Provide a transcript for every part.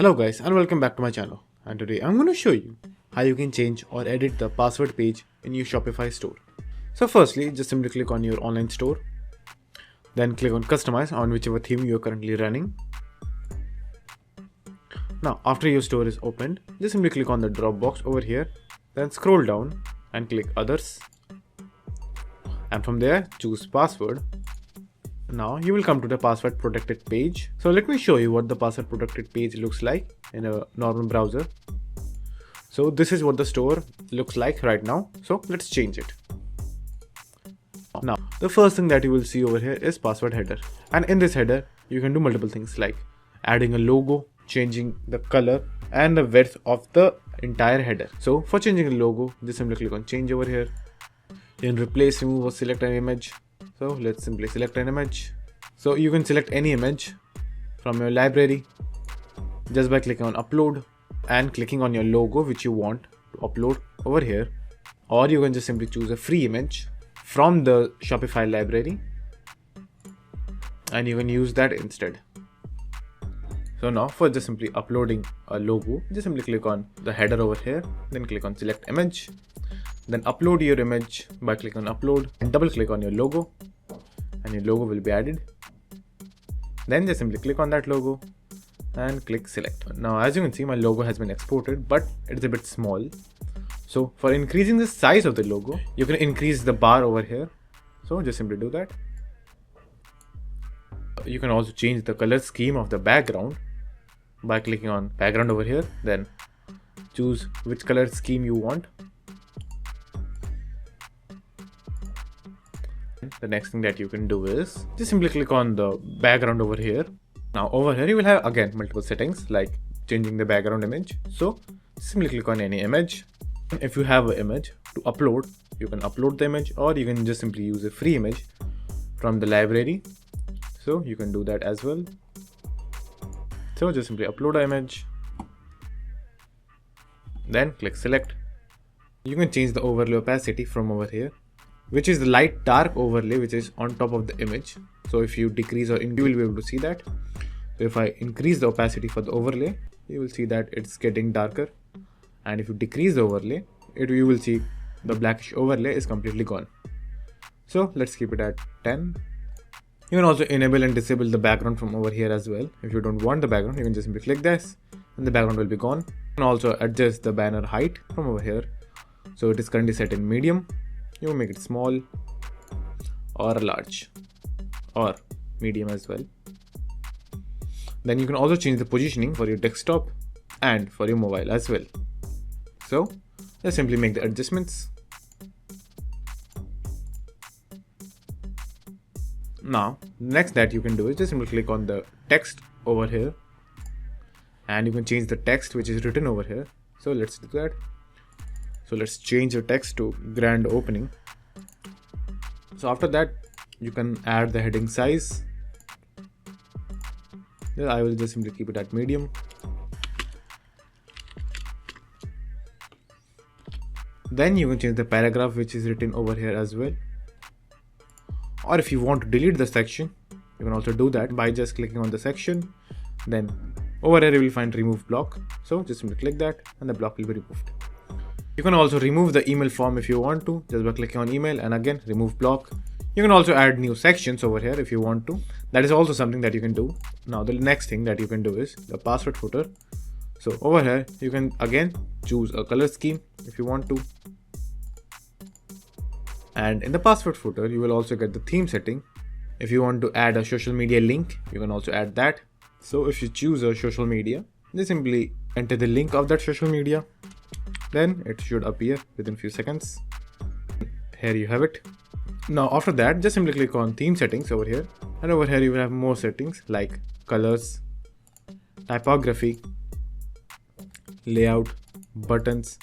Hello guys and welcome back to my channel, and today I'm going to show you how you can change or edit the password page in your Shopify store. So firstly, just simply click on your online store, then click on customize on whichever theme you're currently running. Now after your store is opened, just simply click on the drop box over here, then scroll down and click others, and from there choose password. Now you will come to the password protected page. So let me show you what the password protected page looks like in a normal browser. So this is what the store looks like right now. So let's change it. Now the first thing that you will see over here is password header, and in this header you can do multiple things like adding a logo, changing the color and the width of the entire header. So for changing the logo, just simply click on change over here. You can replace, remove or select an image. So let's simply select an image. So you can select any image from your library just by clicking on upload and clicking on your logo which you want to upload over here, or you can just simply choose a free image from the Shopify library and you can use that instead. So now for just simply uploading a logo, just simply click on the header over here, then click on select image, then upload your image by clicking on upload and double click on your logo, and your logo will be added. Then just simply click on that logo and click select. Now as you can see, my logo has been exported, but it's a bit small. So for increasing the size of the logo, you can increase the bar over here. So just simply do that. You can also change the color scheme of the background by clicking on background over here, then choose which color scheme you want. The next thing that you can do is just simply click on the background over here. Now over here you will have again multiple settings like changing the background image. So simply click on any image. If you have an image to upload, you can upload the image, or you can just simply use a free image from the library. So you can do that as well. So just simply upload an image, then click select. You can change the overlay opacity from over here, which is the light dark overlay which is on top of the image. So if you decrease or increase, you will be able to see that. So if I increase the opacity for the overlay, you will see that it's getting darker, and if you decrease the overlay, you will see the blackish overlay is completely gone. So let's keep it at 10. You can also enable and disable the background from over here as well. If you don't want the background, you can just simply click this and the background will be gone. You can also adjust the banner height from over here. So it is currently set in medium. You can make it small or large or medium as well. Then you can also change the positioning for your desktop and for your mobile as well. So just simply make the adjustments. Now next that you can do is just simply click on the text over here, and you can change the text which is written over here. So let's do that. So let's change the text to grand opening. So after that you can add the heading size. I will just simply keep it at medium. Then you can change the paragraph which is written over here as well. Or if you want to delete the section, you can also do that by just clicking on the section. Then over here you will find remove block. So just simply click that and the block will be removed. You can also remove the email form if you want to, just by clicking on email and again remove block. You can also add new sections over here if you want to. That is also something that you can do. Now the next thing that you can do is the password footer. So over here you can again choose a color scheme if you want to. And in the password footer, you will also get the theme setting. If you want to add a social media link, you can also add that. So if you choose a social media, just simply enter the link of that social media. Then it should appear within few seconds. Here you have it. Now after that, just simply click on theme settings over here. And over here you will have more settings like colors, typography, layout, buttons,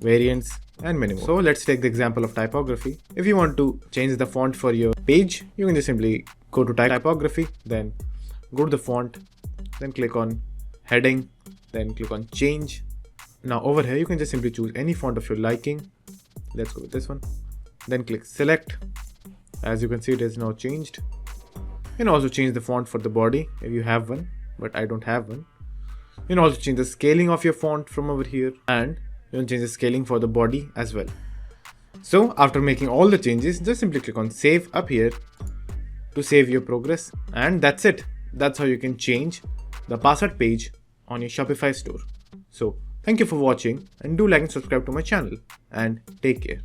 variants, and many more. So let's take the example of typography. If you want to change the font for your page, you can just simply go to typography, then go to the font, then click on heading, then click on change. Now over here you can just simply choose any font of your liking. Let's go with this one. Then click select. As you can see, it is now changed. You can also change the font for the body if you have one, but I don't have one. You can also change the scaling of your font from over here, and you can change the scaling for the body as well. So after making all the changes, just simply click on save up here to save your progress, and that's it. That's how you can change the password page on your Shopify store. So thank you for watching, and do like and subscribe to my channel, and take care.